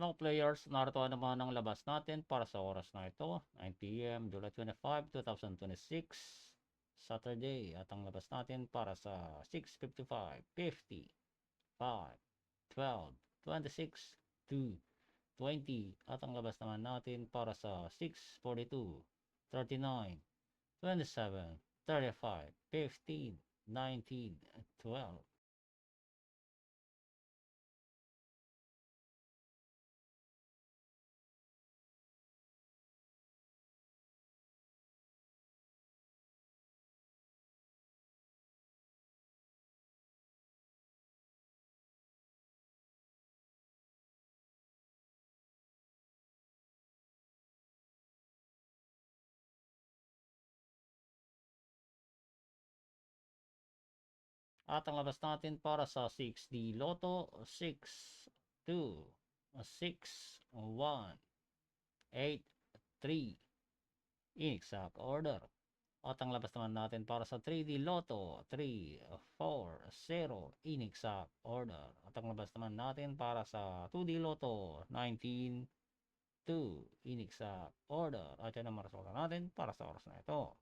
Mga players, narito naman ang labas natin para sa oras na ito, 9 p.m. July 25, 2026, Saturday. At ang labas natin para sa 6:55, 50, 5, 12, 26, 2, 20. At ang labas naman natin para sa 6:42, 39, 27, 35, 15, 19, 12. At ang labas natin para sa 6D Lotto, 6, 2, 6, 1, 8, 3, in exact order. At ang labas naman natin para sa 3D Lotto, 3, 4, 0, in exact order. At ang labas naman natin para sa 2D Lotto, 19, 2, in exact order. At yan ang resulta natin para sa oras na ito.